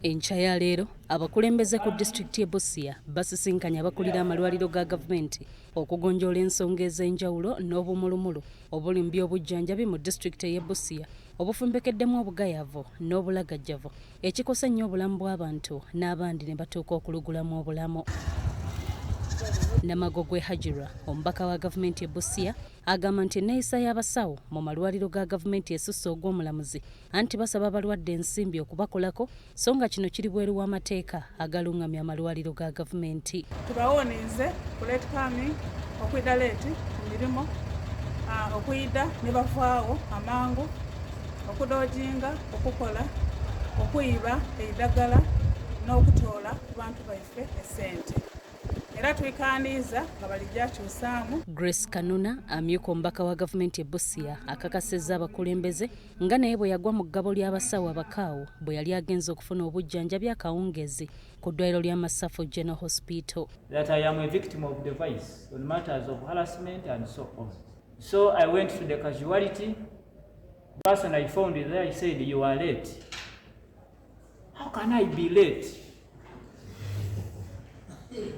Enkya ya leero abakulembeze ku disitulikiti y'e Busia basisinkanye abakulira amalwaliro ga gavumenti okugonjoola ensonga ez'enjawulo n'obumulumulu obuli mu by'obujjanjabi mu disitulikiti y'e Busia obufumbekeddemu obugayavu n'obulagajjavu ekikosa ennyo obulamu bw'abantu n'abandi ne batuuka okulugulamu obulamu. Namagogwe Hajira, omubaka wa gavumenti e Busia, agamba nti enneeyisa y'abasawo mu malwaliro ga gavumenti esusse ogw'omulamuzi anti basaba abalwadde ensimbi okubakolako so nga kino kiri bweru w'amateeka agalungamya amalwaliro ga gavumenti. Tubawonize ku late coming okwidda leeti ku mirimu okuyidda ne bavaawo amangu okudoojinga okukola okuyiba eddagala n'okutoola ku bantu baffe essente. Era twikaniza nga balijja kyusaamu. Grace Kanuna amyuka omubaka wa gavumenti e Busia akakasizza abakulembeze nga naye bwe yagwa mu ggabo ly'abasawo abakaawo bwe yali agenza okufuna obujjanjabi akawungeezi ku ddwaliro lya Masafu General Hospital. That I am a victim of device on matters of harassment and so on. So I went to the casualty. The person I found there, he said, "You are late." How can I be late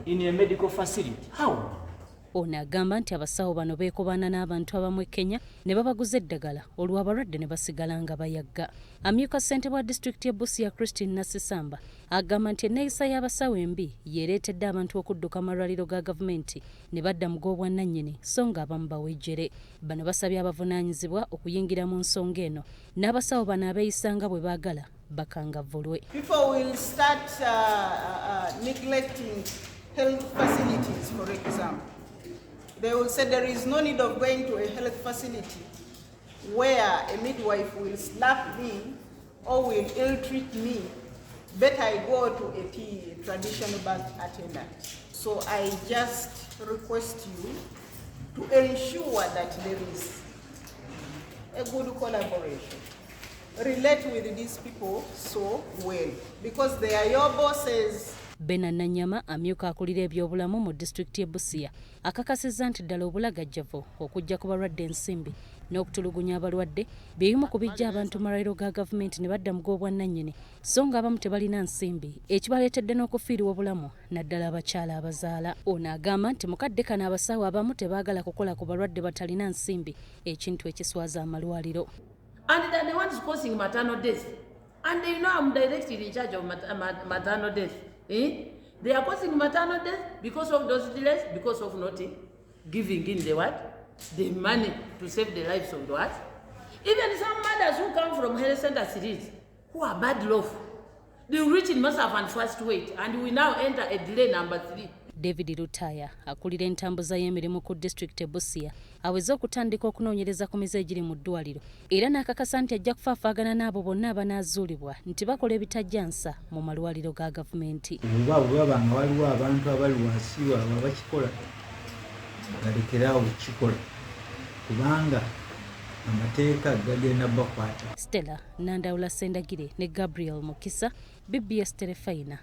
in a medical facility? How? Ono agamba nti abasawo bano beekobaana n'abantu abamu e Kenya ne babaguza eddagala olwo abalwadde ne basigala nga bayagga. Amyuka ssentebe wa disitulikiti y'e Busia Christine Nasisamba agamba nti enneeyisa y'abasawo embi yeereetedde abantu okudduka amalwaliro ga gavumenti ne badda mu g'obwannannyini so nga abamu bawejjere. Bano basabye abavunaanyizibwa okuyingira mu nsonga eno n'abasawo bano abeeyisa nga bwe baagala bakangavvulwe. People will start neglecting health facilities, for example. They will say there is no need of going to a health facility where a midwife will slap me or will ill-treat me. Better I go to a traditional birth attendant. So I just request you to ensure that there is a good collaboration. Relate with these people so well because they are your bosses. Bena Nanyama amyuka akulira ebyobulamu mu disitulikiti y'e Busia akakasizza nti ddala obulagajjavu okujja ku balwadde ensimbi n'okutulugunya abalwadde byebimu ku bijja abantu mu malwaliro ga gavumenti ne badda mu g'obwannannyini so nga abamu tebalina nsimbi ekibaleetedde n'okufiirwa obulamu naddala abakyala abazaala. Ono agamba nti mukadde kano abasawo abamu tebaagala kukola ku balwadde batalina nsimbi ekintu ekiswaza amalwaliro. And then the one is causing maternal death. And you know I'm directly in charge of maternal death. They are causing maternal death because of those delays, because of not giving in the what? The money to save the lives of the what? Even some mothers who come from health center cities who are bad love, they will reach in massive and fast weight, and we now enter a delay number 3. David Lutaya akulira entambuza y'emirimu ku disitulikiti e Busia aweze okutandika okunoonyereza ku mize egiri mu ddwaliro era n'akakasa nti ajja kufaafaagana n'abo bonna abanaazuulibwa nti bakola ebitajja nsa mu malwaliro ga gavumenti. Bw'aba nga waliwo abantu abali wansi waabwe abakikola balekerawo kukikola kubanga amateeka gagenda bakwata. Stella Nandawula Sendagire ne Gabriel Mukisa, BBS Terefayina.